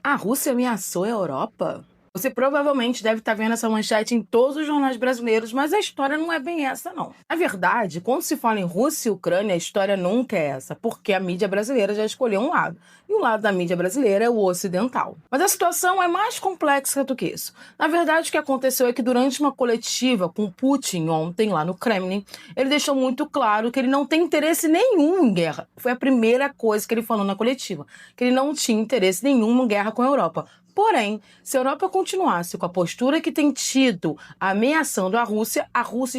A Rússia ameaçou a Europa? Você provavelmente deve estar vendo essa manchete em todos os jornais brasileiros, mas a história não é bem essa, não. Na verdade, quando se fala em Rússia e Ucrânia, a história nunca é essa, porque a mídia brasileira já escolheu um lado. E o lado da mídia brasileira é o ocidental. Mas a situação é mais complexa do que isso. Na verdade, o que aconteceu é que durante uma coletiva com Putin ontem, lá no Kremlin, ele deixou muito claro que ele não tem interesse nenhum em guerra. Foi a primeira coisa que ele falou na coletiva, que ele não tinha interesse nenhum em guerra com a Europa. Porém, se a Europa continuasse com a postura que tem tido, ameaçando a Rússia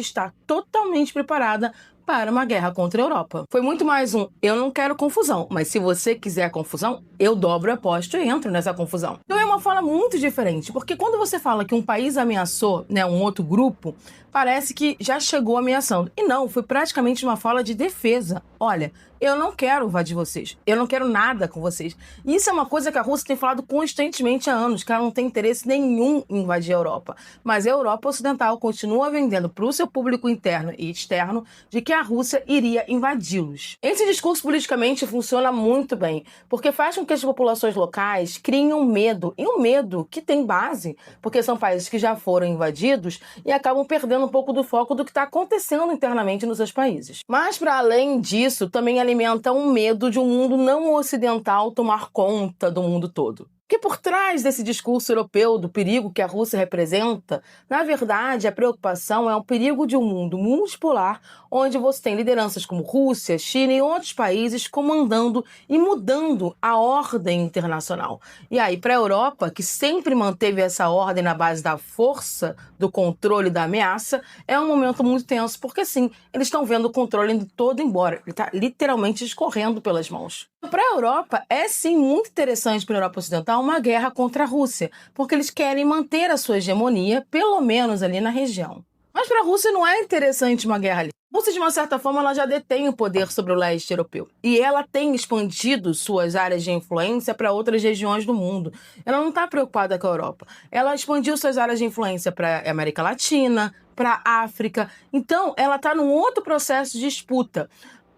está totalmente preparada para uma guerra contra a Europa. Foi muito mais eu não quero confusão, mas se você quiser confusão, eu dobro a aposta e entro nessa confusão. Então é uma fala muito diferente, porque quando você fala que um país ameaçou, um outro grupo, parece que já chegou ameaçando. E não, foi praticamente uma fala de defesa. Olha, eu não quero invadir vocês. Eu não quero nada com vocês. E isso é uma coisa que a Rússia tem falado constantemente há anos, que ela não tem interesse nenhum em invadir a Europa. Mas a Europa Ocidental continua vendendo para o seu público interno e externo de que a Rússia iria invadi-los. Esse discurso politicamente funciona muito bem, porque faz com que as populações locais criem um medo, e um medo que tem base, porque são países que já foram invadidos e acabam perdendo um pouco do foco do que está acontecendo internamente nos seus países. Mas, para além disso, também alimenta um medo de um mundo não ocidental tomar conta do mundo todo. Porque por trás desse discurso europeu do perigo que a Rússia representa, na verdade, a preocupação é o perigo de um mundo multipolar, onde você tem lideranças como Rússia, China e outros países comandando e mudando a ordem internacional. E aí, para a Europa, que sempre manteve essa ordem na base da força, do controle da ameaça, é um momento muito tenso, porque sim, eles estão vendo o controle todo embora. Ele está literalmente escorrendo pelas mãos. Para a Europa, é sim muito interessante para a Europa Ocidental uma guerra contra a Rússia, porque eles querem manter a sua hegemonia, pelo menos ali na região. Mas para a Rússia não é interessante uma guerra ali. A Rússia, de uma certa forma, ela já detém o poder sobre o leste europeu. E ela tem expandido suas áreas de influência para outras regiões do mundo. Ela não está preocupada com a Europa. Ela expandiu suas áreas de influência para a América Latina, para a África. Então, ela está num outro processo de disputa.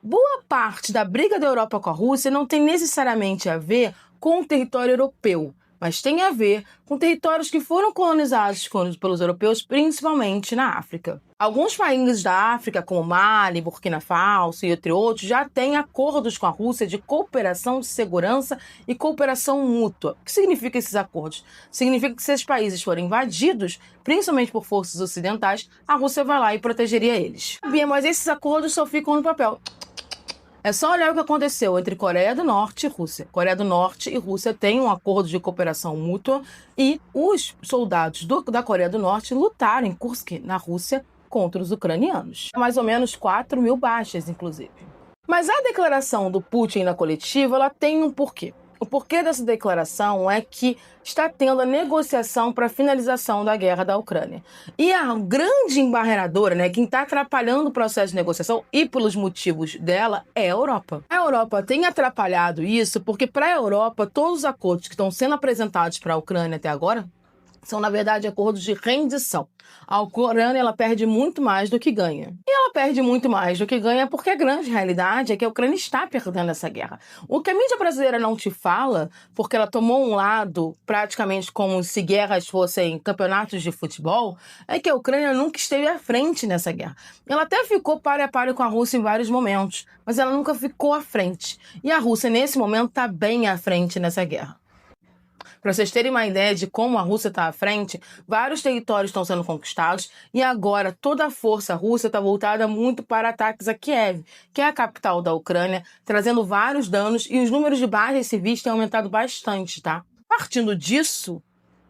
Boa parte da briga da Europa com a Rússia não tem necessariamente a ver com o território europeu, mas tem a ver com territórios que foram colonizados pelos europeus, principalmente na África. Alguns países da África, como Mali, Burkina Faso e entre outros, já têm acordos com a Rússia de cooperação de segurança e cooperação mútua. O que significa esses acordos? Significa que se esses países forem invadidos, principalmente por forças ocidentais, a Rússia vai lá e protegeria eles. Bia, mas esses acordos só ficam no papel. É só olhar o que aconteceu entre Coreia do Norte e Rússia. Coreia do Norte e Rússia têm um acordo de cooperação mútua e os soldados da Coreia do Norte lutaram em Kursk, na Rússia, contra os ucranianos. Mais ou menos 4.000 baixas, inclusive. Mas a declaração do Putin na coletiva, ela tem um porquê. O porquê dessa declaração é que está tendo a negociação para a finalização da guerra da Ucrânia. E a grande embarreadora, quem está atrapalhando o processo de negociação e pelos motivos dela, é a Europa. A Europa tem atrapalhado isso porque, para a Europa, todos os acordos que estão sendo apresentados para a Ucrânia até agora são, na verdade, acordos de rendição. A Ucrânia, ela perde muito mais do que ganha. E ela perde muito mais do que ganha porque a grande realidade é que a Ucrânia está perdendo essa guerra. O que a mídia brasileira não te fala, porque ela tomou um lado praticamente como se guerras fossem campeonatos de futebol, é que a Ucrânia nunca esteve à frente nessa guerra. Ela até ficou páreo a páreo com a Rússia em vários momentos, mas ela nunca ficou à frente. E a Rússia, nesse momento, está bem à frente nessa guerra. Para vocês terem uma ideia de como a Rússia está à frente, vários territórios estão sendo conquistados e agora toda a força russa está voltada muito para ataques a Kiev, que é a capital da Ucrânia, trazendo vários danos e os números de baixas civis têm aumentado bastante, tá? Partindo disso,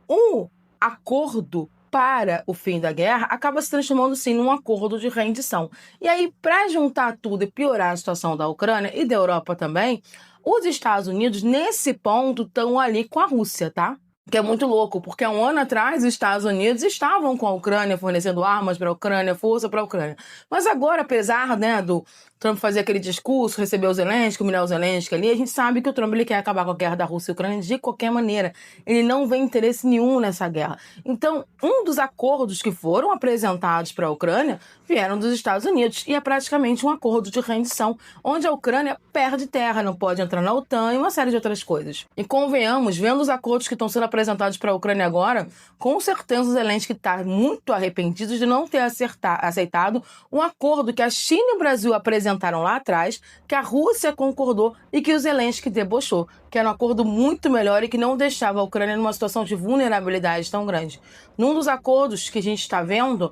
um acordo para o fim da guerra acaba se transformando, sim, num acordo de rendição. E aí, para juntar tudo e piorar a situação da Ucrânia e da Europa também, os Estados Unidos, nesse ponto, estão ali com a Rússia, tá? Que é muito louco, porque há um ano atrás os Estados Unidos estavam com a Ucrânia, fornecendo armas para a Ucrânia, força para a Ucrânia. Mas agora, apesar do Trump fazia aquele discurso, recebeu o Zelensky, humilhar o Zelensky ali. A gente sabe que o Trump ele quer acabar com a guerra da Rússia e Ucrânia de qualquer maneira. Ele não vê interesse nenhum nessa guerra. Então, um dos acordos que foram apresentados para a Ucrânia vieram dos Estados Unidos e é praticamente um acordo de rendição, onde a Ucrânia perde terra, não pode entrar na OTAN e uma série de outras coisas. E convenhamos, vendo os acordos que estão sendo apresentados para a Ucrânia agora, com certeza o Zelensky está muito arrependido de não ter aceitado um acordo que a China e o Brasil apresentaram lá atrás, que a Rússia concordou e que o Zelensky debochou, que era um acordo muito melhor e que não deixava a Ucrânia numa situação de vulnerabilidade tão grande. Num dos acordos que a gente está vendo,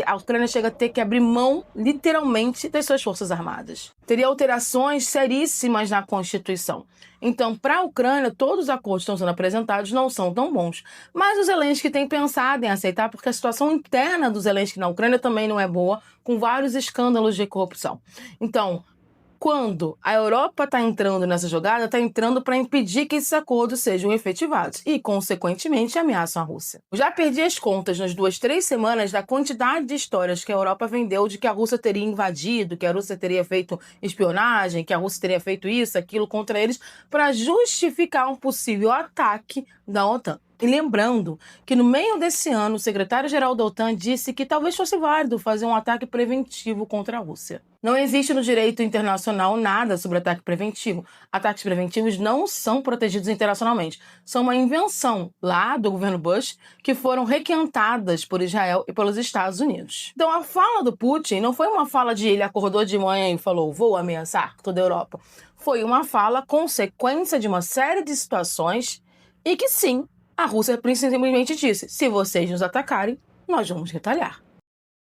a Ucrânia chega a ter que abrir mão, literalmente, das suas forças armadas. Teria alterações seríssimas na Constituição. Então, para a Ucrânia, todos os acordos que estão sendo apresentados não são tão bons. Mas o Zelensky tem pensado em aceitar, porque a situação interna do Zelensky na Ucrânia também não é boa, com vários escândalos de corrupção. Então, quando a Europa está entrando nessa jogada, está entrando para impedir que esses acordos sejam efetivados e, consequentemente, ameaçam a Rússia. Eu já perdi as contas nas 2-3 semanas da quantidade de histórias que a Europa vendeu de que a Rússia teria invadido, que a Rússia teria feito espionagem, que a Rússia teria feito isso, aquilo contra eles, para justificar um possível ataque da OTAN. E lembrando que no meio desse ano, o secretário-geral da OTAN disse que talvez fosse válido fazer um ataque preventivo contra a Rússia. Não existe no direito internacional nada sobre ataque preventivo. Ataques preventivos não são protegidos internacionalmente. São uma invenção lá do governo Bush que foram requentadas por Israel e pelos Estados Unidos. Então a fala do Putin não foi uma fala de ele acordou de manhã e falou vou ameaçar toda a Europa. Foi uma fala consequência de uma série de situações e que sim, a Rússia simplesmente disse, se vocês nos atacarem, nós vamos retaliar.